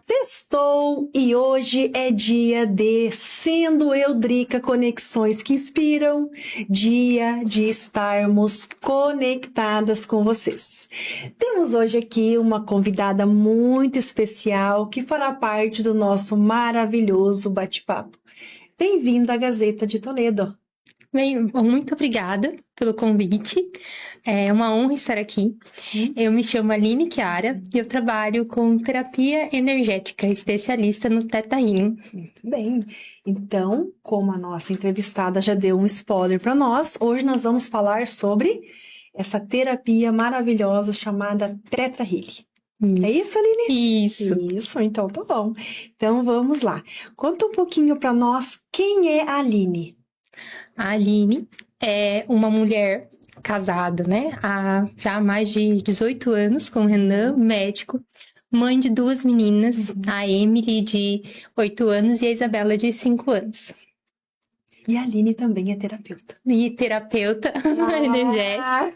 Sextou e hoje é dia de Sendo Eu Drica Conexões que Inspiram, dia de estarmos conectadas com vocês. Temos hoje aqui uma convidada muito especial que fará parte do nosso maravilhoso bate-papo. Bem-vinda à Gazeta de Toledo. Bem, muito obrigada pelo convite. É uma honra estar aqui. Eu me chamo Aline Chiara e eu trabalho com terapia energética, especialista no Theta Healing. Muito bem. Então, como a nossa entrevistada já deu um spoiler para nós, hoje nós vamos falar sobre essa terapia maravilhosa chamada Theta Healing. É isso, Aline? Isso. Isso, então tá bom. Então vamos lá. Conta um pouquinho para nós quem é a Aline. A Aline é uma mulher casada, né? Há já mais de 18 anos com o Renan, médico, mãe de 2 meninas, a Emily de 8 anos e a Isabela de 5 anos. E a Aline também é terapeuta. E terapeuta energética.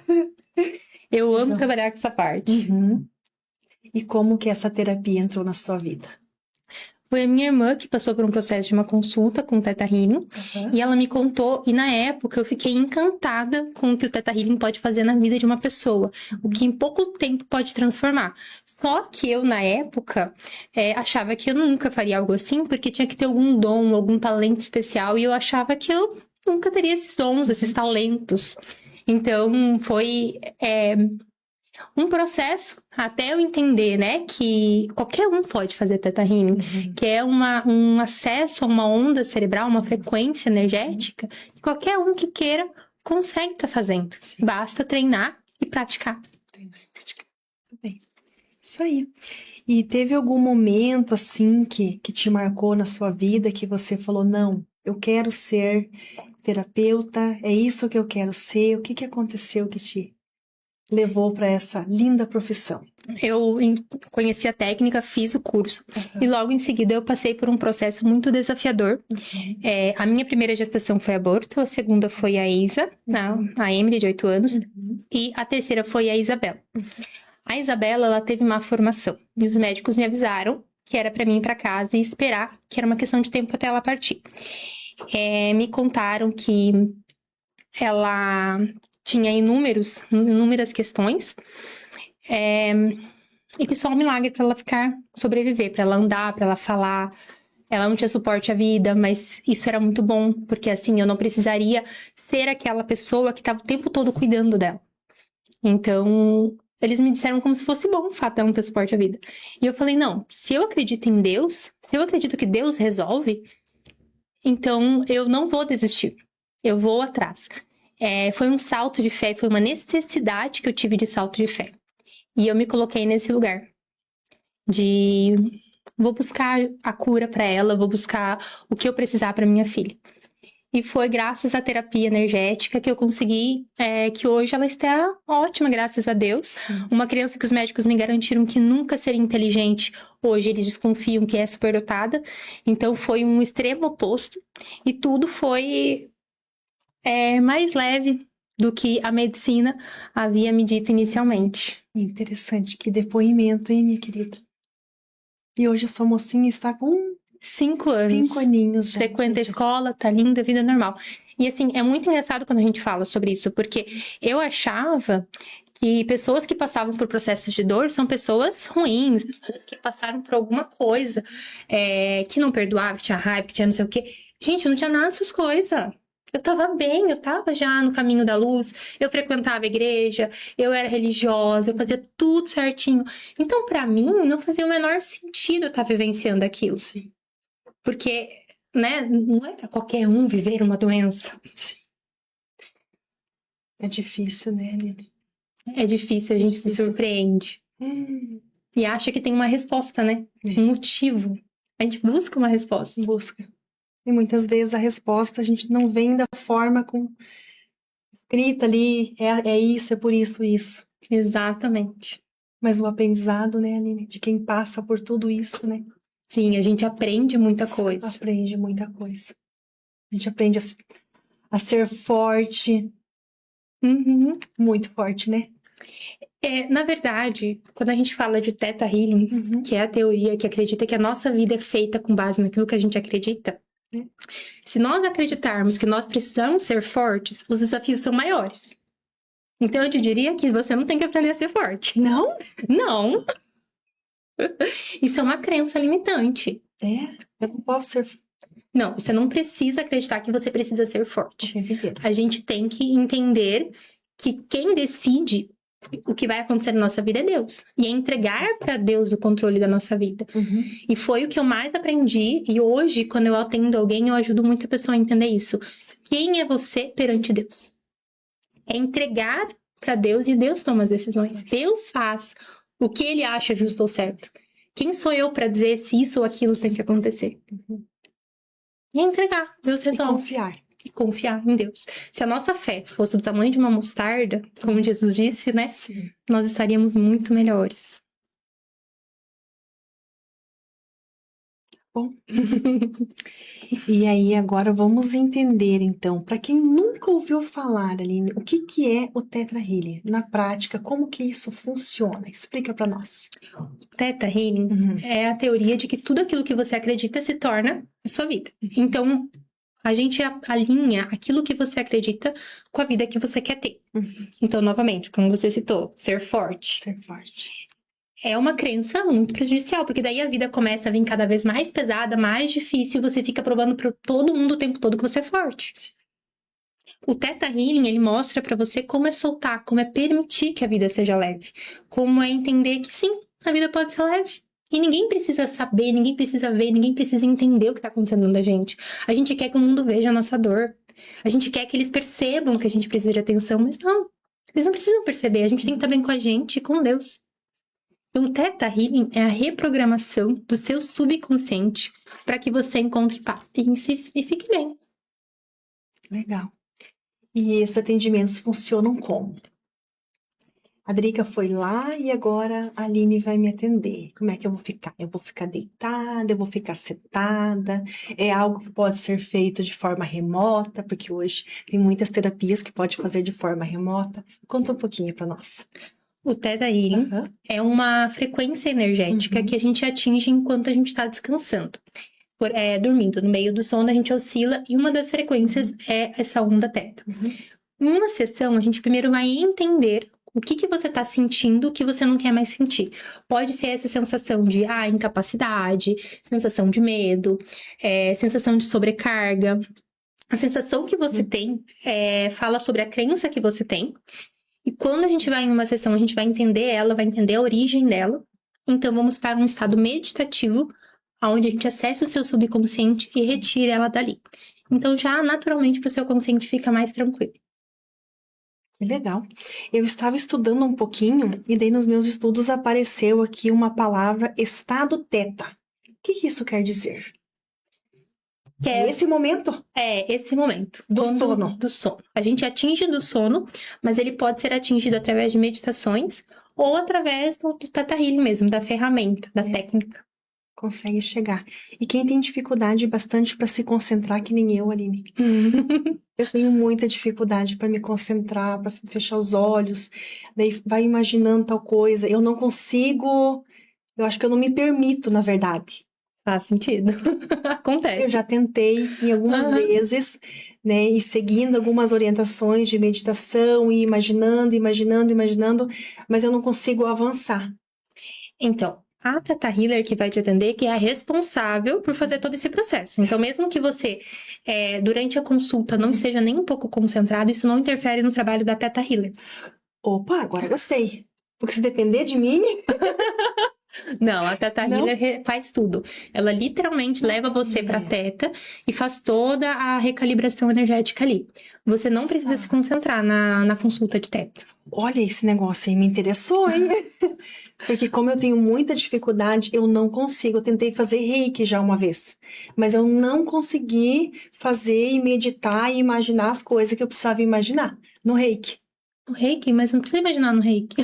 Eu amo trabalhar com essa parte. E como que essa terapia entrou na sua vida? Foi a minha irmã que passou por um processo de uma consulta com o Theta Healing. E ela me contou, e na época eu fiquei encantada com o que o Theta Healing pode fazer na vida de uma pessoa. O que em pouco tempo pode transformar. Só que eu, na época, achava que eu nunca faria algo assim, porque tinha que ter algum dom, algum talento especial. E eu achava que eu nunca teria esses dons, esses talentos. Então, foi um processo até eu entender, né, que qualquer um pode fazer Theta Healing, que é um acesso a uma onda cerebral, uma frequência energética, que qualquer um que queira consegue estar fazendo. Sim. Basta treinar e praticar. Treinar e praticar. Tudo bem. Isso aí. E teve algum momento, assim, que te marcou na sua vida, que você falou, não, eu quero ser terapeuta, é isso que eu quero ser. O que aconteceu que te levou para essa linda profissão? Eu conheci a técnica, fiz o curso e logo em seguida eu passei por um processo muito desafiador. A minha primeira gestação foi aborto, a segunda foi a Isa, a Emily de 8 anos, e a terceira foi a Isabela. A Isabela, ela teve má formação e os médicos me avisaram que era para mim ir para casa e esperar, que era uma questão de tempo até ela partir. Me contaram que ela tinha inúmeras questões, e que só um milagre para ela sobreviver, para ela andar, para ela falar. Ela não tinha suporte à vida, mas isso era muito bom, porque assim, eu não precisaria ser aquela pessoa que estava o tempo todo cuidando dela. Então, eles me disseram como se fosse bom o fato de ela não ter suporte à vida. E eu falei, não, se eu acredito em Deus, se eu acredito que Deus resolve, então eu não vou desistir, eu vou atrás. Foi um salto de fé, foi uma necessidade que eu tive de salto de fé. E eu me coloquei nesse lugar de vou buscar a cura para ela, vou buscar o que eu precisar para minha filha. E foi graças à terapia energética que eu consegui, que hoje ela está ótima, graças a Deus. Uma criança que os médicos me garantiram que nunca seria inteligente, hoje eles desconfiam que é superdotada. Então foi um extremo oposto e tudo foi mais leve do que a medicina havia me dito inicialmente. Interessante, que depoimento, hein, minha querida? E hoje essa mocinha está com 5 anos. 5 aninhos já. Frequenta a escola, tá linda, vida normal. E assim, é muito engraçado quando a gente fala sobre isso, porque eu achava que pessoas que passavam por processos de dor são pessoas ruins, pessoas que passaram por alguma coisa, que não perdoava, que tinha raiva, que tinha não sei o quê. Gente, eu não tinha nada dessas coisas. Eu tava bem, eu tava já no caminho da luz, eu frequentava a igreja, eu era religiosa, eu fazia tudo certinho. Então, pra mim, não fazia o menor sentido eu estar vivenciando aquilo. Sim. Porque, né, não é pra qualquer um viver uma doença. Sim. É difícil, né, Aline? É difícil, a gente se surpreende. E acha que tem uma resposta, né? Um motivo. A gente busca uma resposta. Busca. E muitas vezes a resposta a gente não vem da forma com escrita ali, é isso, é por isso, isso. Exatamente. Mas o aprendizado, né, Aline, de quem passa por tudo isso, né? Sim, a gente aprende muita coisa. Aprende muita coisa. A gente aprende a ser forte. Uhum. Muito forte, né? Na verdade, quando a gente fala de Theta Healing, Uhum. que é a teoria que acredita que a nossa vida é feita com base naquilo que a gente acredita, se nós acreditarmos que nós precisamos ser fortes, os desafios são maiores. Então eu te diria que você não tem que aprender a ser forte. Não? Não! Isso é uma crença limitante. Eu não posso ser Não, você não precisa acreditar que você precisa ser o forte. tempo inteiro. A gente tem que entender que quem decide o que vai acontecer na nossa vida é Deus. E é entregar para Deus o controle da nossa vida. Uhum. E foi o que eu mais aprendi. E hoje, quando eu atendo alguém, eu ajudo muita pessoa a entender isso. Quem é você perante Deus? É entregar para Deus e Deus toma as decisões. Deus faz o que ele acha justo ou certo. Quem sou eu para dizer se isso ou aquilo tem que acontecer? E é entregar. Deus E resolve. confiar. E confiar em Deus. Se a nossa fé fosse do tamanho de uma mostarda, como Jesus disse, né? Sim. Nós estaríamos muito melhores. Bom. E aí, agora vamos entender, então, para quem nunca ouviu falar, Aline, o que que é o Theta Healing? Na prática, como que isso funciona? Explica para nós. Theta Healing Uhum. é a teoria de que tudo aquilo que você acredita se torna a sua vida. Então, a gente alinha aquilo que você acredita com a vida que você quer ter. Uhum. Então, novamente, como você citou, ser forte. Ser forte. É uma crença muito prejudicial, porque daí a vida começa a vir cada vez mais pesada, mais difícil, você fica provando para todo mundo o tempo todo que você é forte. O Theta Healing, ele mostra para você como é soltar, como é permitir que a vida seja leve, como é entender que sim, a vida pode ser leve. E ninguém precisa saber, ninguém precisa ver, ninguém precisa entender o que tá acontecendo dentro da gente. A gente quer que o mundo veja a nossa dor. A gente quer que eles percebam que a gente precisa de atenção, mas não. Eles não precisam perceber, a gente tem que estar bem com a gente e com Deus. Então, Theta Healing é a reprogramação do seu subconsciente para que você encontre paz e fique bem. Legal. E esses atendimentos funcionam como? A Drica foi lá e agora a Aline vai me atender. Como é que eu vou ficar? Eu vou ficar deitada, eu vou ficar sentada? É algo que pode ser feito de forma remota, porque hoje tem muitas terapias que pode fazer de forma remota. Conta um pouquinho para nós. O Theta Healing Aham. é uma frequência energética que a gente atinge enquanto a gente está descansando. Dormindo. No meio do sono, a gente oscila e uma das frequências é essa onda Theta. Em uma sessão, a gente primeiro vai entender o que você está sentindo, o que você não quer mais sentir. Pode ser essa sensação de incapacidade, sensação de medo, sensação de sobrecarga. A sensação que você tem fala sobre a crença que você tem. E quando a gente vai em uma sessão, a gente vai entender ela, vai entender a origem dela. Então, vamos para um estado meditativo, onde a gente acessa o seu subconsciente e retira ela dali. Então, já naturalmente, para o seu consciente fica mais tranquilo. Que legal. Eu estava estudando um pouquinho e daí nos meus estudos apareceu aqui uma palavra estado teta. O que isso quer dizer? Que É esse momento esse momento. do sono. Do sono. A gente atinge do sono, mas ele pode ser atingido através de meditações ou através do Theta Healing mesmo, da ferramenta, da técnica. Consegue chegar. E quem tem dificuldade bastante para se concentrar, que nem eu, Aline. Eu tenho muita dificuldade para me concentrar, para fechar os olhos. Daí vai imaginando tal coisa. Eu não consigo. Eu acho que eu não me permito, na verdade. Faz sentido. Acontece. Eu já tentei em algumas vezes, né? E seguindo algumas orientações de meditação e imaginando, mas eu não consigo avançar. Então, a Theta Healer que vai te atender, que é a responsável por fazer todo esse processo. Então, mesmo que você, durante a consulta, não esteja nem um pouco concentrado, isso não interfere no trabalho da Theta Healer. Opa, agora gostei. Porque se depender de mim... Não, a Theta Healer faz tudo. Ela literalmente leva você pra Theta e faz toda a recalibração energética ali. Você não precisa se concentrar na consulta de Theta. Olha, esse negócio aí me interessou, hein? Porque como eu tenho muita dificuldade, eu não consigo. Eu tentei fazer reiki já uma vez, mas eu não consegui fazer e meditar e imaginar as coisas que eu precisava imaginar no reiki. O reiki? Mas não precisa imaginar no reiki.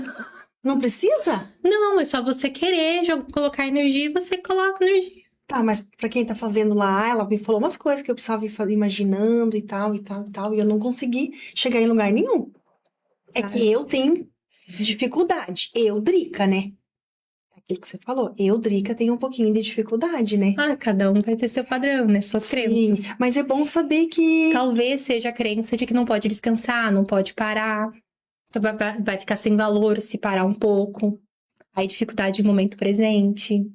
Não precisa? Não, é só você querer colocar energia e você coloca energia. Tá, mas pra quem tá fazendo lá, ela me falou umas coisas que eu precisava ir imaginando e tal, e tal, e tal, e eu não consegui chegar em lugar nenhum. É Tá. que eu tenho dificuldade. Eu, Drica, né? Aquilo que você falou. Eu, Drica, tenho um pouquinho de dificuldade, né? Ah, cada um vai ter seu padrão, né? Suas Sim, crenças. mas é bom saber que... Talvez seja a crença de que não pode descansar, não pode parar. Então vai ficar sem valor se parar um pouco. Aí dificuldade no momento presente.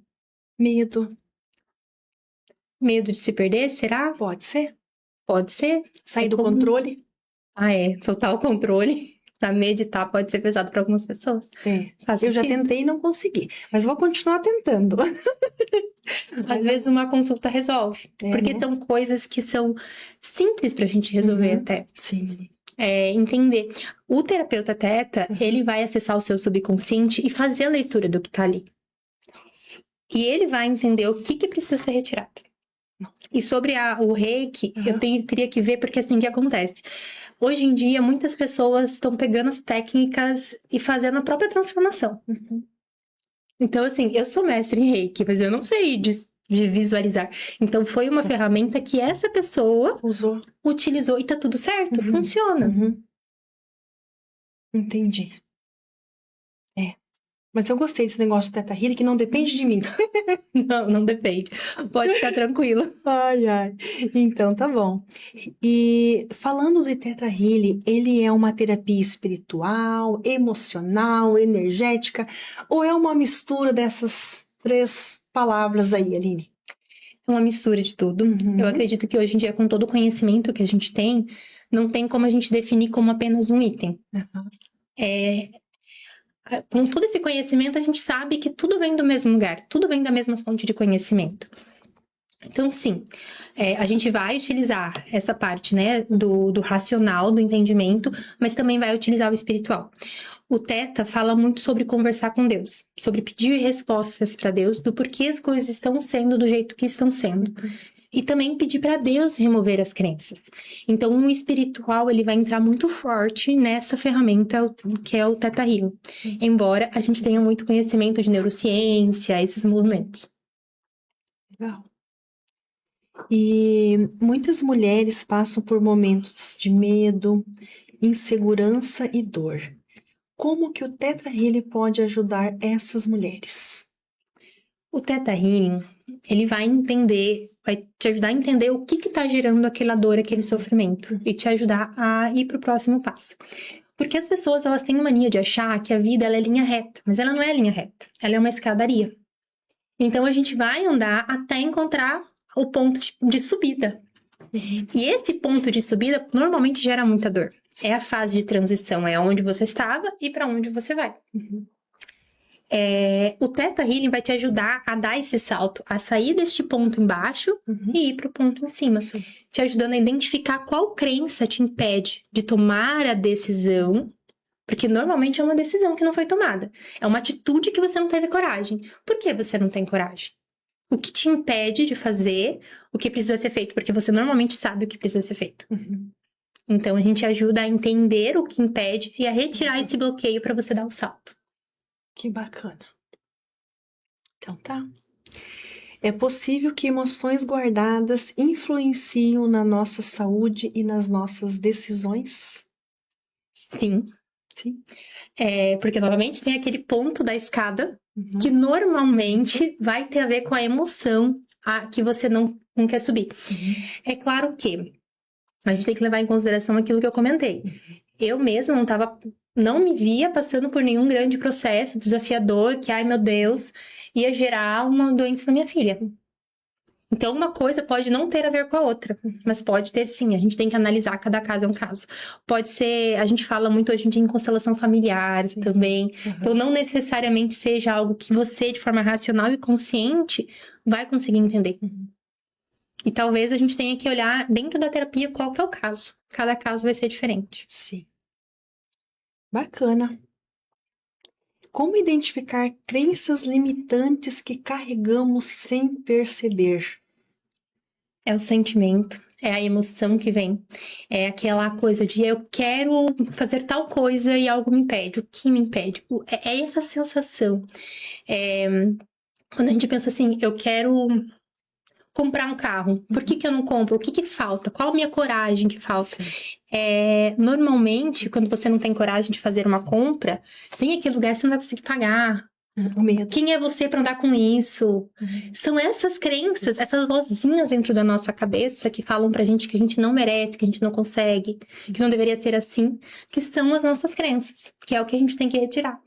Medo, Medo de se perder, será? pode ser. Pode ser. Sair É do como... controle. Ah, é. Soltar o controle pra meditar pode ser pesado para algumas pessoas. É. Faz Eu já sentido. tentei e não consegui. Mas vou continuar tentando. Às vezes uma consulta resolve. É, Porque né? são coisas que são simples pra gente resolver Uhum. até. Sim. Entender. O terapeuta teta, Uhum. ele vai acessar o seu subconsciente e fazer a leitura do que tá ali. E ele vai entender o que precisa ser retirado. E sobre o reiki, Uhum. eu teria que ver, porque assim que acontece. Hoje em dia, muitas pessoas estão pegando as técnicas e fazendo a própria transformação. Uhum. Então, assim, eu sou mestre em reiki, mas eu não sei de visualizar. Então, foi uma Sim. ferramenta que essa pessoa Usou. utilizou e tá tudo certo, Uhum. funciona. Uhum. Entendi. É. Mas eu gostei desse negócio do Teta Healing que não depende de mim. Não, não depende. Pode ficar tranquilo. Ai, ai. Então, tá bom. E falando de Teta Healing, ele é uma terapia espiritual, emocional, energética, ou é uma mistura dessas 3 palavras aí, Aline? É uma mistura de tudo. Uhum. Eu acredito que hoje em dia, com todo o conhecimento que a gente tem, não tem como a gente definir como apenas um item. Uhum. Com todo esse conhecimento, a gente sabe que tudo vem do mesmo lugar, tudo vem da mesma fonte de conhecimento. Então, sim, a gente vai utilizar essa parte, né, do racional, do entendimento, mas também vai utilizar o espiritual. O Teta fala muito sobre conversar com Deus, sobre pedir respostas para Deus do porquê as coisas estão sendo do jeito que estão sendo. E também pedir para Deus remover as crenças. Então, o espiritual, ele vai entrar muito forte nessa ferramenta que é o Teta Healing. Embora a gente tenha muito conhecimento de neurociência, esses movimentos. Legal. E muitas mulheres passam por momentos de medo, insegurança e dor. Como que o Teta Healing pode ajudar essas mulheres? O Teta Healing, ele vai te ajudar a entender o que está gerando aquela dor, aquele sofrimento, e te ajudar a ir para o próximo passo. Porque as pessoas, elas têm mania de achar que a vida ela é linha reta, mas ela não é linha reta, ela é uma escadaria. Então a gente vai andar até encontrar o ponto de subida. E esse ponto de subida normalmente gera muita dor. É a fase de transição, é onde você estava e para onde você vai. O Teta Healing vai te ajudar a dar esse salto, a sair deste ponto embaixo e ir para o ponto em cima, te ajudando a identificar qual crença te impede de tomar a decisão, porque normalmente é uma decisão que não foi tomada, é uma atitude que você não teve coragem. Por que você não tem coragem? O que te impede de fazer o que precisa ser feito, porque você normalmente sabe o que precisa ser feito. Então a gente ajuda a entender o que impede e a retirar esse bloqueio para você dar o salto. Que bacana. Então tá. É possível que emoções guardadas influenciam na nossa saúde e nas nossas decisões? Sim. Sim. Porque novamente tem aquele ponto da escada que normalmente vai ter a ver com a emoção que você não quer subir. É claro que a gente tem que levar em consideração aquilo que eu comentei. Eu mesma não me via passando por nenhum grande processo desafiador que, ai meu Deus, ia gerar uma doença na minha filha. Então, uma coisa pode não ter a ver com a outra, mas pode ter sim. A gente tem que analisar, cada caso é um caso. Pode ser, a gente fala muito hoje em dia em constelação familiar também. Então, não necessariamente seja algo que você, de forma racional e consciente, vai conseguir entender. E talvez a gente tenha que olhar dentro da terapia qual que é o caso. Cada caso vai ser diferente. Sim. Bacana. Como identificar crenças limitantes que carregamos sem perceber? É o sentimento, é a emoção que vem. É aquela coisa de eu quero fazer tal coisa e algo me impede. O que me impede? É essa sensação. Quando a gente pensa assim, eu quero comprar um carro. Por que eu não compro? O que falta? Qual a minha coragem que falta? Normalmente, quando você não tem coragem de fazer uma compra, tem aquele lugar que você não vai conseguir pagar. O medo. Quem é você para andar com isso? São essas crenças, essas vozinhas dentro da nossa cabeça que falam pra gente que a gente não merece, que a gente não consegue, que não deveria ser assim, que são as nossas crenças, que é o que a gente tem que retirar.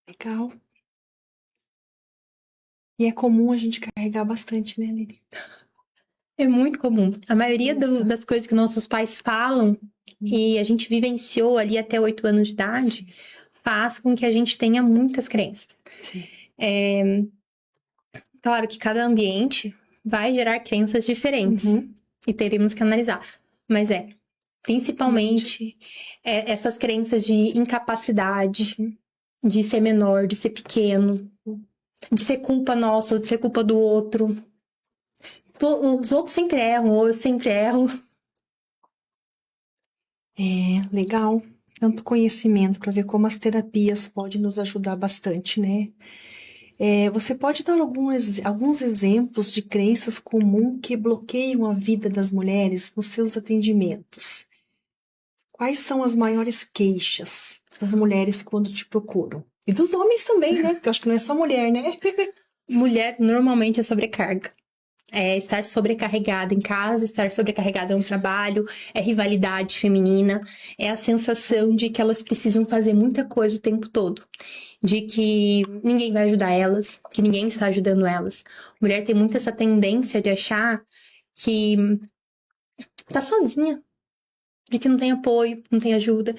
Legal. E é comum a gente carregar bastante, né, Lili? É muito comum. A maioria das coisas que nossos pais falam e a gente vivenciou ali até 8 anos de idade, faz com que a gente tenha muitas crenças. Sim. Claro que cada ambiente vai gerar crenças diferentes e teremos que analisar. Mas principalmente essas crenças de incapacidade, de ser menor, de ser pequeno, de ser culpa nossa ou de ser culpa do outro. Os outros sempre erram, ou eu sempre erro. Legal. Tanto conhecimento para ver como as terapias podem nos ajudar bastante, né? Você pode dar alguns exemplos de crenças comuns que bloqueiam a vida das mulheres nos seus atendimentos? Quais são as maiores queixas das mulheres quando te procuram? E dos homens também, né? Porque eu acho que não é só mulher, né? Mulher normalmente é sobrecarga. É estar sobrecarregada em casa, estar sobrecarregada no trabalho, é rivalidade feminina, é a sensação de que elas precisam fazer muita coisa o tempo todo, de que ninguém vai ajudar elas, que ninguém está ajudando elas. Mulher tem muito essa tendência de achar que tá sozinha, de que não tem apoio, não tem ajuda.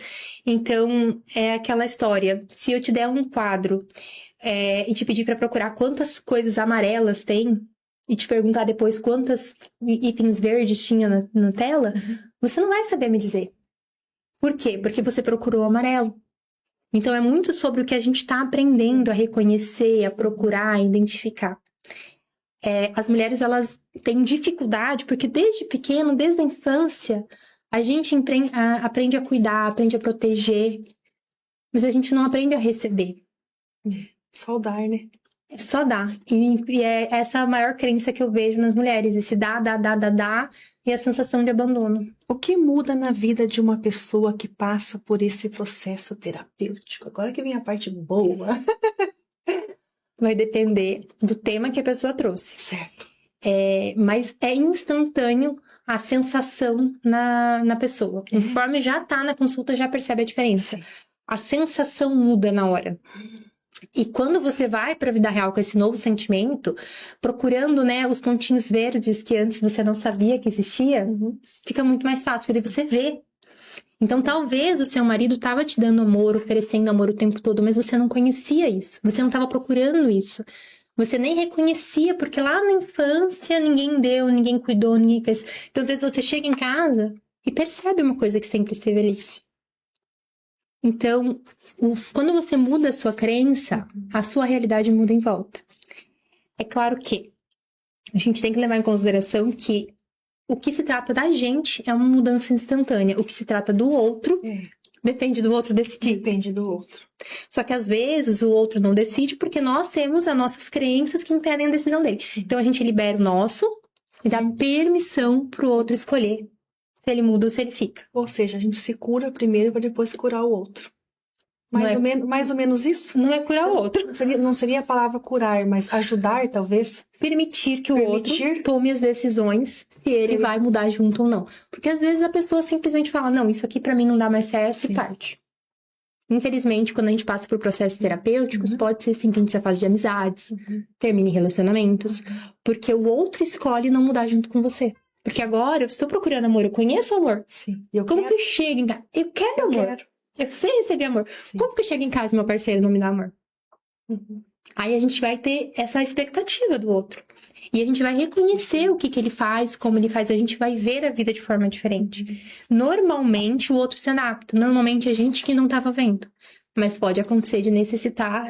Então, é aquela história, se eu te der um quadro e te pedir para procurar quantas coisas amarelas tem, e te perguntar depois quantos itens verdes tinha na tela, você não vai saber me dizer. Por quê? Porque você procurou amarelo. Então, é muito sobre o que a gente está aprendendo a reconhecer, a procurar, a identificar. As mulheres, elas têm dificuldade, porque desde pequeno, desde a infância, a gente aprende a cuidar, aprende a proteger, mas a gente não aprende a receber. Só dar, né? É só dar. E é essa a maior crença que eu vejo nas mulheres. Esse dá, e a sensação de abandono. O que muda na vida de uma pessoa que passa por esse processo terapêutico? Agora que vem a parte boa. Vai depender do tema que a pessoa trouxe. Certo. Mas é instantâneo a sensação na pessoa. Conforme já tá na consulta, já percebe a diferença. Sim. A sensação muda na hora. E quando você vai para a vida real com esse novo sentimento, procurando, né, os pontinhos verdes que antes você não sabia que existia, fica muito mais fácil, porque daí você vê. Então, talvez o seu marido estava te dando amor, oferecendo amor o tempo todo, mas você não conhecia isso. Você não estava procurando isso. Você nem reconhecia, porque lá na infância ninguém deu, ninguém cuidou, ninguém fez. Então, às vezes você chega em casa e percebe uma coisa que sempre esteve ali. Então, quando você muda a sua crença, a sua realidade muda em volta. É claro que a gente tem que levar em consideração que o que se trata da gente é uma mudança instantânea. O que se trata do outro, depende do outro decidir. Depende do outro. Só que às vezes o outro não decide porque nós temos as nossas crenças que impedem a decisão dele. Então a gente libera o nosso e dá permissão pro outro escolher se ele muda ou se ele fica. Ou seja, a gente se cura primeiro para depois curar o outro. Mais ou menos isso? Não é curar o outro. Não seria a palavra curar, mas ajudar, talvez? Permitir que o outro tome as decisões se ele vai mudar junto ou não. Porque às vezes a pessoa simplesmente fala, não, isso aqui pra mim não dá mais certo e parte. Infelizmente, quando a gente passa por processos terapêuticos, pode ser sim que a gente se afaste de amizades, termine relacionamentos, porque o outro escolhe não mudar junto com você. Porque agora eu estou procurando amor, eu conheço amor. Sim. Como que eu chego em casa? Eu quero amor. Eu sei receber amor. Sim. Como que eu chego em casa e meu parceiro não me dá amor? Aí a gente vai ter essa expectativa do outro. E a gente vai reconhecer o que ele faz, como ele faz. A gente vai ver a vida de forma diferente. Normalmente o outro se adapta. Normalmente a gente que não estava vendo. Mas pode acontecer de necessitar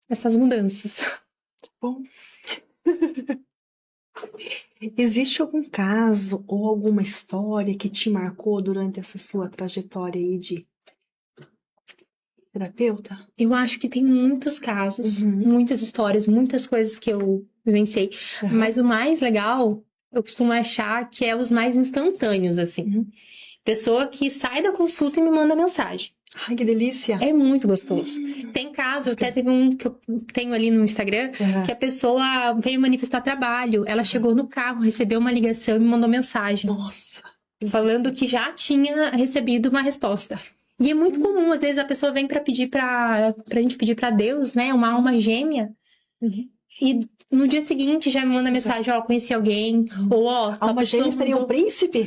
essas mudanças. Bom... Existe algum caso ou alguma história que te marcou durante essa sua trajetória aí de terapeuta? Eu acho que tem muitos casos, Uhum. muitas histórias, muitas coisas que eu vivenciei. Uhum. Mas o mais legal, eu costumo achar que é os mais instantâneos, assim. Uhum. Pessoa que sai da consulta e me manda mensagem. Ai, que delícia. É muito gostoso. Tem casos, até teve um que eu tenho ali no Instagram, Uhum. que a pessoa veio manifestar trabalho. Ela chegou no carro, recebeu uma ligação e me mandou mensagem. Nossa. Falando que já tinha recebido uma resposta. E é muito comum, às vezes a pessoa vem pra pedir pra gente pedir pra Deus, né, uma alma gêmea. Uhum. E no dia seguinte já me manda mensagem, ó, conheci alguém, ou ó, tal Alma pessoa gêmea seria um mandou... príncipe?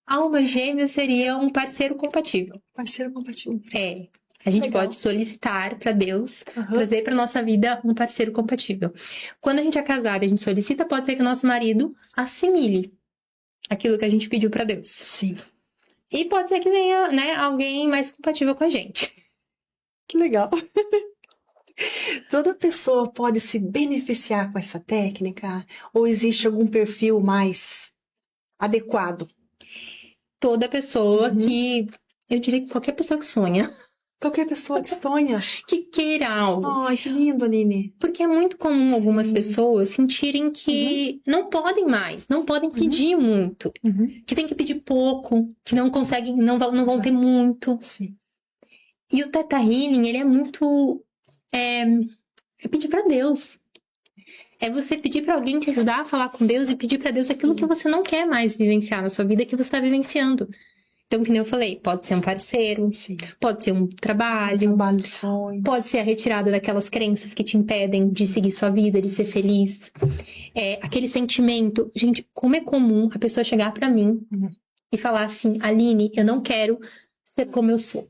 Alma gêmea seria um parceiro compatível. Parceiro compatível. É. A gente Legal. pode solicitar pra Deus, Uhum. trazer pra nossa vida um parceiro compatível. Quando a gente é casada, a gente solicita, pode ser que o nosso marido assimile aquilo que a gente pediu pra Deus. Sim. E pode ser que venha, né, alguém mais compatível com a gente. Que legal. Toda pessoa pode se beneficiar com essa técnica? Ou existe algum perfil mais adequado? Toda pessoa Uhum. que... Eu diria que qualquer pessoa que sonha, Qualquer pessoa que sonha. que queira algo. Ai, que lindo, Aline. Porque é muito comum algumas Sim. pessoas sentirem que não podem mais, não podem pedir muito. Uhum. Que tem que pedir pouco, que não conseguem, não vão Exato. ter muito. Sim. E o Theta Healing, ele é muito... É pedir pra Deus. É você pedir pra alguém te ajudar a falar com Deus e pedir pra Deus aquilo que você não quer mais vivenciar na sua vida, que você tá vivenciando. Então, que nem eu falei, pode ser um parceiro, Sim. pode ser um trabalho, Trabalho de sonhos. pode ser a retirada daquelas crenças que te impedem de seguir sua vida, de ser feliz. Aquele sentimento. Gente, como é comum a pessoa chegar pra mim Uhum. e falar assim, Aline, eu não quero ser como eu sou.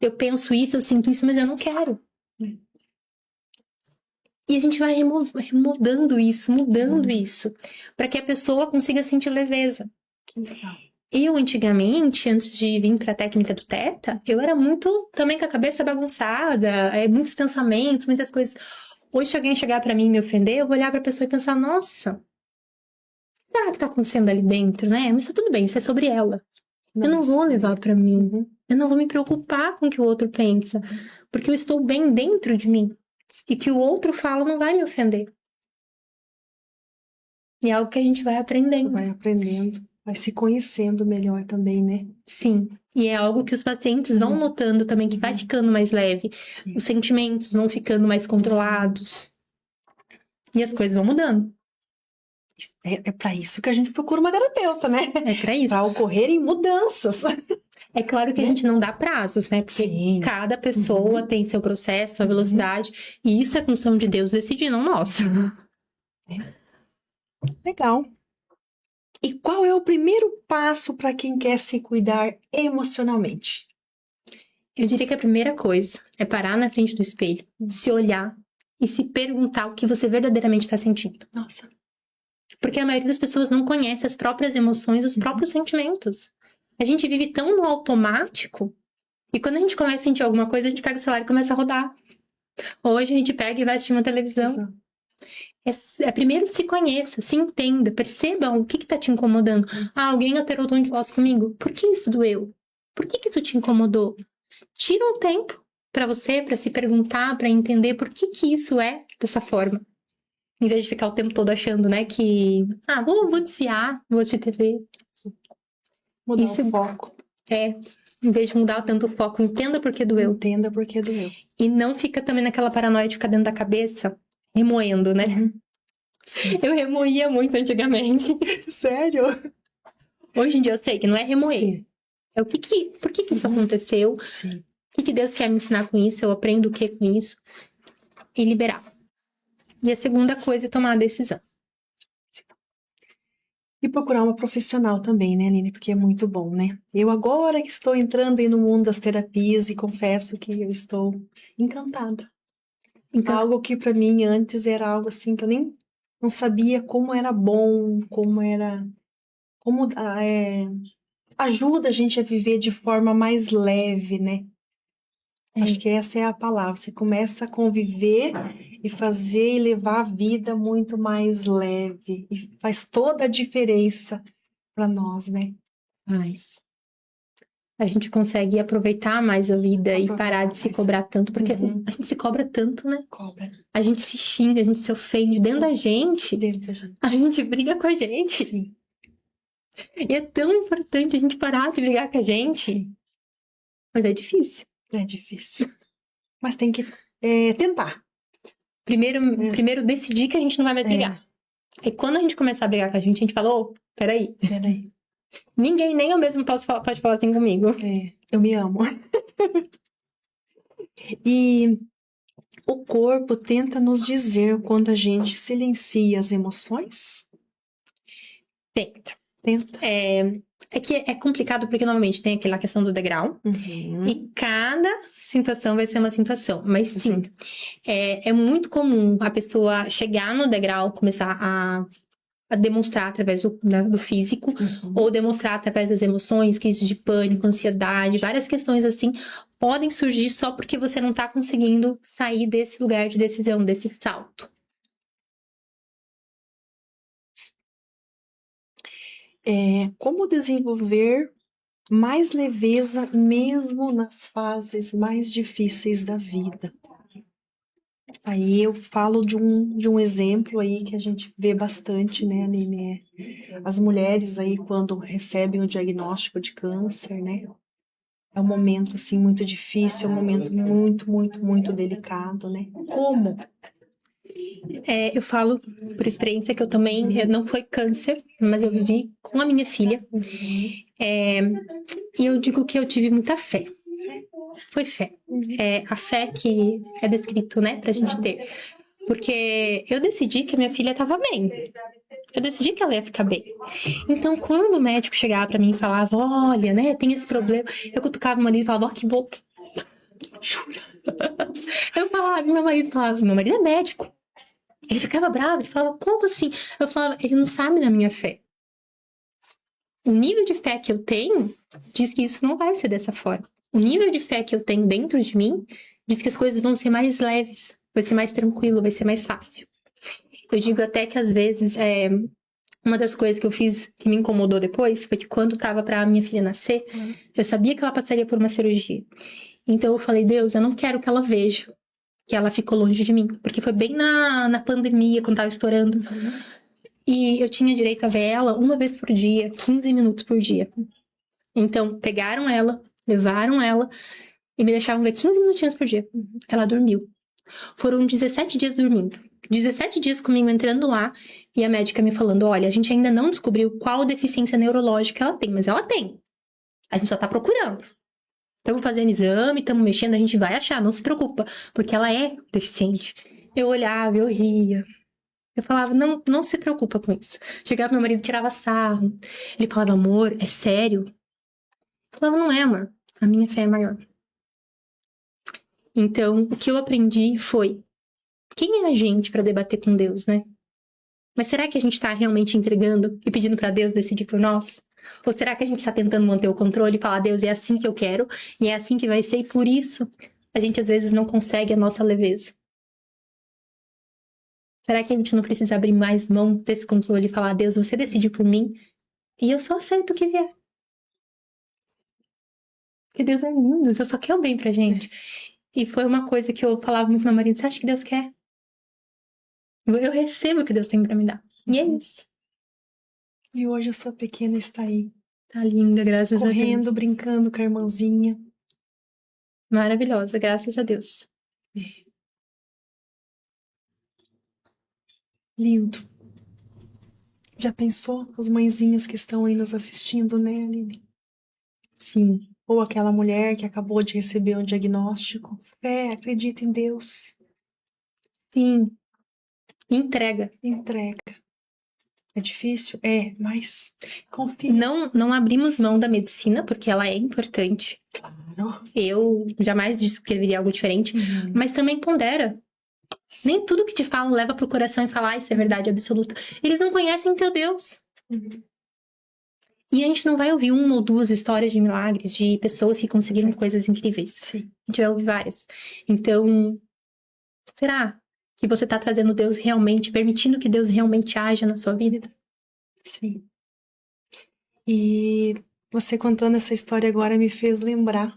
Eu penso isso, eu sinto isso, mas eu não quero. Uhum. E a gente vai mudando isso, mudando isso, para que a pessoa consiga sentir leveza. Que legal. Eu, antigamente, antes de vir para a técnica do Theta, eu era muito também com a cabeça bagunçada, muitos pensamentos, muitas coisas. Hoje, se alguém chegar para mim e me ofender, eu vou olhar para a pessoa e pensar, nossa, o que será que tá acontecendo ali dentro, né? Mas tá tudo bem, isso é sobre ela. Eu não vou levar para mim. Uhum. Eu não vou me preocupar com o que o outro pensa, porque eu estou bem dentro de mim. E que o outro fala não vai me ofender. E é algo que a gente vai aprendendo. Vai aprendendo, vai se conhecendo melhor também, né? Sim. E é algo que os pacientes vão notando também, que vai ficando mais leve. Sim. Os sentimentos vão ficando mais controlados. E as coisas vão mudando. É para isso que a gente procura uma terapeuta, né? É pra isso. Para ocorrerem mudanças. É claro que a gente não dá prazos, né? Porque Sim. cada pessoa tem seu processo, sua velocidade. E isso é função de Deus decidir, não nossa. Legal. E qual é o primeiro passo para quem quer se cuidar emocionalmente? Eu diria que a primeira coisa é parar na frente do espelho, se olhar e se perguntar o que você verdadeiramente está sentindo. Nossa. Porque a maioria das pessoas não conhece as próprias emoções, os próprios sentimentos. A gente vive tão no automático, e quando a gente começa a sentir alguma coisa, a gente pega o celular e começa a rodar. Hoje a gente pega e vai assistir uma televisão. Primeiro se conheça, se entenda, perceba o que tá te incomodando. Ah, alguém alterou o tom de voz comigo. Por que isso doeu? Por que isso te incomodou? Tira um tempo pra você, pra se perguntar, pra entender por que isso é dessa forma. Em vez de ficar o tempo todo achando, né, que... Ah, vou desviar, vou assistir TV. Mudar Isso o foco. Em vez de mudar tanto o foco, entenda por que doeu. Entenda por que doeu. E não fica também naquela paranoia de ficar dentro da cabeça, remoendo, né? Sim. Eu remoía muito antigamente. Sério? Hoje em dia eu sei que não é remoer. Sim. É por que isso aconteceu? Sim. O que Deus quer me ensinar com isso? Eu aprendo o que com isso? E liberar. E a segunda coisa é tomar a decisão. E procurar uma profissional também, né, Aline? Porque é muito bom, né? Eu agora que estou entrando aí no mundo das terapias e confesso que eu estou encantada. Algo que para mim antes era algo assim que eu nem não sabia como era bom, como ajuda a gente a viver de forma mais leve, né? Acho que essa é a palavra. Você começa a conviver e fazer e levar a vida muito mais leve. E faz toda a diferença para nós, né? Mas... a gente consegue aproveitar mais a vida e Aproveitar parar de se mais. cobrar tanto, porque Uhum. a gente se cobra tanto, né? Cobra A gente se xinga, a gente se ofende dentro da gente, dentro da gente. a gente briga com a gente. Sim, E é tão importante a gente parar de brigar com a gente, sim. mas é difícil. É difícil. Mas tem que tentar. Primeiro decidir que a gente não vai mais brigar. E quando a gente começar a brigar com a gente fala, ô, peraí, Peraí. ninguém nem eu mesmo pode falar assim comigo. Eu me amo. E o corpo tenta nos dizer quando a gente silencia as emoções? Tenta. Tenta. É que é complicado porque normalmente tem aquela questão do degrau. Uhum. E cada situação vai ser uma situação. Mas sim, Sim. é muito comum a pessoa chegar no degrau, começar a demonstrar através do físico, Uhum. ou demonstrar através das emoções, crises de pânico, ansiedade, várias questões assim, podem surgir só porque você não tá conseguindo sair desse lugar de decisão, desse salto. Como desenvolver mais leveza mesmo nas fases mais difíceis da vida? Aí eu falo de um exemplo aí que a gente vê bastante, né, Aline? As mulheres aí quando recebem o diagnóstico de câncer, né? É um momento assim muito difícil, é um momento muito, muito, muito delicado, né? Como? Eu falo por experiência que eu também, não foi câncer, mas eu vivi com a minha filha. E eu digo que eu tive muita fé. Foi fé. A fé que é descrito, né, pra gente ter. Porque eu decidi que a minha filha estava bem. Eu decidi que ela ia ficar bem. Então, quando o médico chegava pra mim e falava, olha, né, tem esse problema, eu cutucava o marido e falava, ó, que bom. Jura? Eu falava, meu marido é médico. Ele ficava bravo, ele falava, como assim? Eu falava, ele não sabe da minha fé. O nível de fé que eu tenho diz que isso não vai ser dessa forma. O nível de fé que eu tenho dentro de mim diz que as coisas vão ser mais leves, vai ser mais tranquilo, vai ser mais fácil. Eu digo até que às vezes, uma das coisas que eu fiz que me incomodou depois foi que quando tava pra minha filha nascer, eu sabia que ela passaria por uma cirurgia. Então eu falei, Deus, eu não quero que ela veja que ela ficou longe de mim. Porque foi bem na pandemia, quando tava estourando. E eu tinha direito a ver ela uma vez por dia, 15 minutos por dia. Então, pegaram ela, levaram ela e me deixavam ver 15 minutinhos por dia. Ela dormiu. Foram 17 dias dormindo. 17 dias comigo entrando lá e a médica me falando, olha, a gente ainda não descobriu qual deficiência neurológica ela tem, mas ela tem. A gente só tá procurando. Estamos fazendo exame, estamos mexendo, a gente vai achar, não se preocupa, porque ela é deficiente. Eu olhava, eu ria. Eu falava, não se preocupa com isso. Chegava meu marido, tirava sarro. Ele falava, amor, é sério? Eu falava, não é, amor. A minha fé é maior. Então, o que eu aprendi foi, quem é a gente para debater com Deus, né? Mas será que a gente tá realmente entregando e pedindo para Deus decidir por nós? Ou será que a gente tá tentando manter o controle e falar, Deus, é assim que eu quero, e é assim que vai ser, e por isso a gente às vezes não consegue a nossa leveza? Será que a gente não precisa abrir mais mão desse controle e falar, Deus, você decide por mim, e eu só aceito o que vier? Porque Deus é lindo, Deus só quer o bem pra gente. E foi uma coisa que eu falava muito pro meu marido, você acha que Deus quer? Eu recebo o que Deus tem pra me dar. E é isso. E hoje a sua pequena está aí, Tá linda, graças a Deus. correndo, brincando com a irmãzinha. Maravilhosa, graças a Deus. Lindo. Já pensou as mãezinhas que estão aí nos assistindo, né, Aline? Sim. Ou aquela mulher que acabou de receber um diagnóstico. Fé, acredita em Deus. Sim. Entrega. Entrega. É difícil? É, mas confia. Não abrimos mão da medicina, porque ela é importante. Claro. Eu jamais descreveria algo diferente, mas também pondera. Nem tudo que te falam leva pro coração e fala, isso é verdade absoluta. Eles não conhecem teu Deus. E a gente não vai ouvir uma ou duas histórias de milagres, de pessoas que conseguiram coisas incríveis. Sim. A gente vai ouvir várias. Então, será que você tá trazendo Deus realmente, permitindo que Deus realmente haja na sua vida? Sim. E Você contando essa história agora me fez lembrar.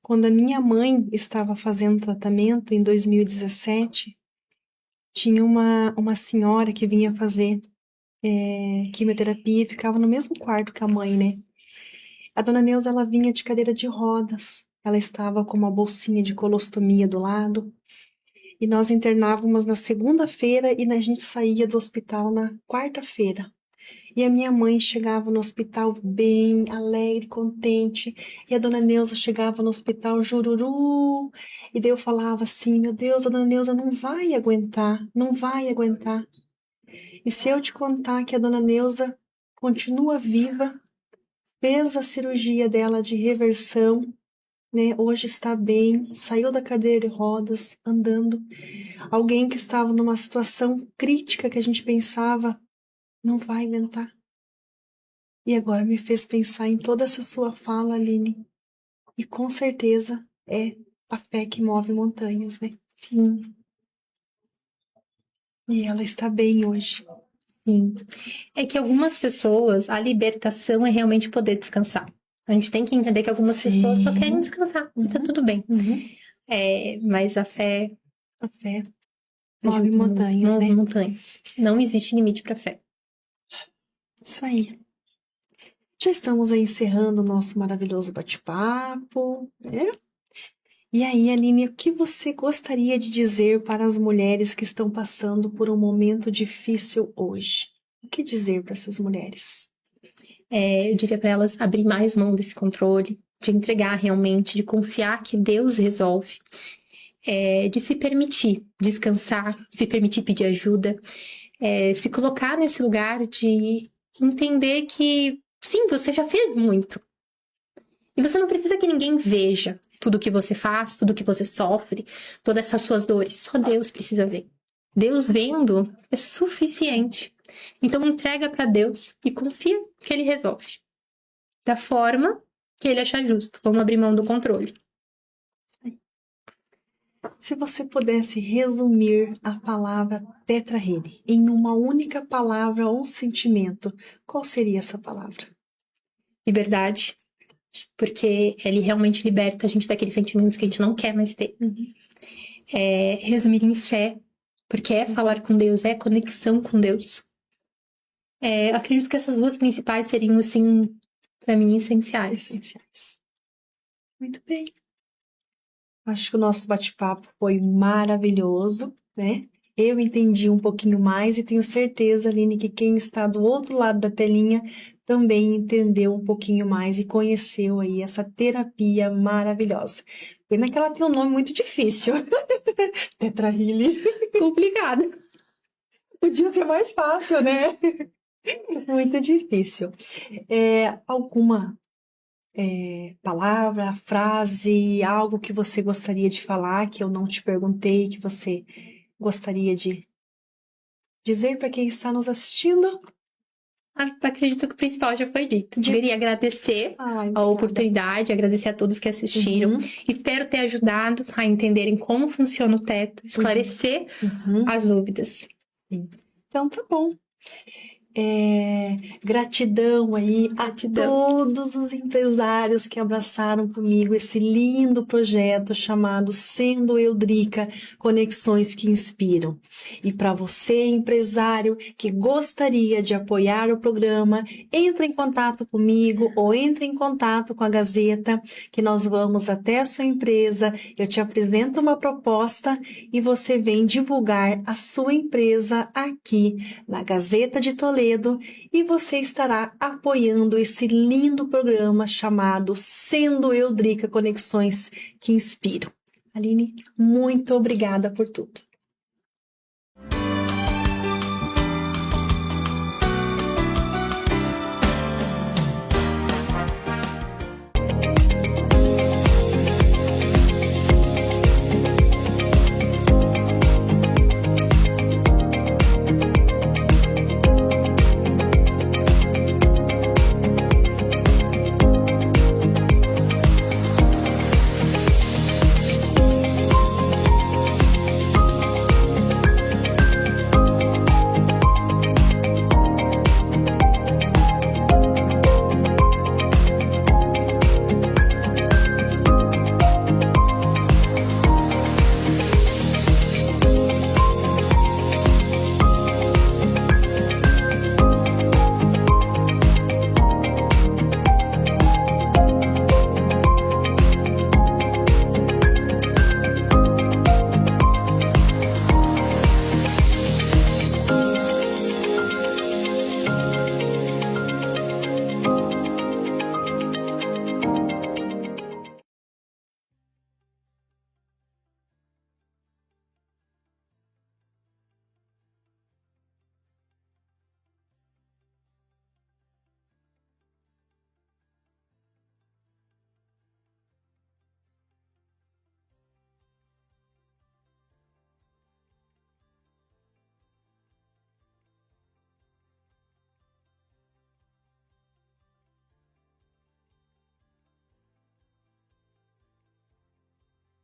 Quando a minha mãe estava fazendo tratamento em 2017, tinha uma senhora que vinha fazer quimioterapia e ficava no mesmo quarto que a mãe, né? A dona Neuza, ela vinha de cadeira de rodas. Ela estava com uma bolsinha de colostomia do lado. E nós internávamos na segunda-feira e a gente saía do hospital na quarta-feira. E a minha mãe chegava no hospital bem alegre, contente. E a dona Neuza chegava no hospital jururu. E daí eu falava assim, meu Deus, a dona Neuza não vai aguentar, não vai aguentar. E se eu te contar que a dona Neuza continua viva, fez a cirurgia dela de reversão, né? Hoje está bem, saiu da cadeira de rodas, andando. Alguém que estava numa situação crítica que a gente pensava, não vai aguentar. E agora me fez pensar em toda essa sua fala, Aline. E com certeza é a fé que move montanhas, né? Sim, E ela está bem hoje. sim. É que algumas pessoas, a libertação é realmente poder descansar. A gente tem que entender que algumas Sim. pessoas só querem descansar, e tá Uhum. tudo bem. Uhum. Mas a fé A fé move ajuda muito, montanhas, move né? montanhas. Não existe limite pra fé. Isso aí. Já estamos aí encerrando o nosso maravilhoso bate-papo, né? E aí, Aline, o que você gostaria de dizer para as mulheres que estão passando por um momento difícil hoje? O que dizer para essas mulheres? Eu diria para elas abrir mais mão desse controle, de entregar realmente, de confiar que Deus resolve, de se permitir descansar, se permitir pedir ajuda, se colocar nesse lugar de entender que, sim, você já fez muito. E você não precisa que ninguém veja tudo que você faz, tudo que você sofre, todas essas suas dores. Só Deus precisa ver. Deus vendo é suficiente. Então entrega para Deus e confia que Ele resolve. Da forma que Ele achar justo. Vamos abrir mão do controle. Se você pudesse resumir a palavra tetrarrede em uma única palavra ou sentimento, qual seria essa palavra? Liberdade. Porque Ele realmente liberta a gente daqueles sentimentos que a gente não quer mais ter. Uhum. Resumir em fé. Porque é falar com Deus, é conexão com Deus. Acredito que essas duas principais seriam, assim, para mim, essenciais. Muito bem. Acho que o nosso bate-papo foi maravilhoso, né? Eu entendi um pouquinho mais e tenho certeza, Aline, que quem está do outro lado da telinha também entendeu um pouquinho mais e conheceu aí essa terapia maravilhosa. Pena que ela tem um nome muito difícil. Tetrahile. Complicado. Podia ser mais fácil, né? Muito difícil. Alguma palavra, frase, algo que você gostaria de falar, que eu não te perguntei, que você gostaria de dizer para quem está nos assistindo? Acredito que o principal já foi dito. Queria agradecer a oportunidade, agradecer a todos que assistiram. Espero ter ajudado a entenderem como funciona o teto, esclarecer as dúvidas. Sim. Então, tá bom. Gratidão aí a todos os empresários que abraçaram comigo esse lindo projeto chamado Sendo Eudrica, Conexões que Inspiram. E para você, empresário, que gostaria de apoiar o programa, entre em contato comigo ou entre em contato com a Gazeta, que nós vamos até a sua empresa, eu te apresento uma proposta e você vem divulgar a sua empresa aqui na Gazeta de Toledo, e você estará apoiando esse lindo programa chamado Sendo Eudrica, Conexões que Inspiram. Aline, muito obrigada por tudo.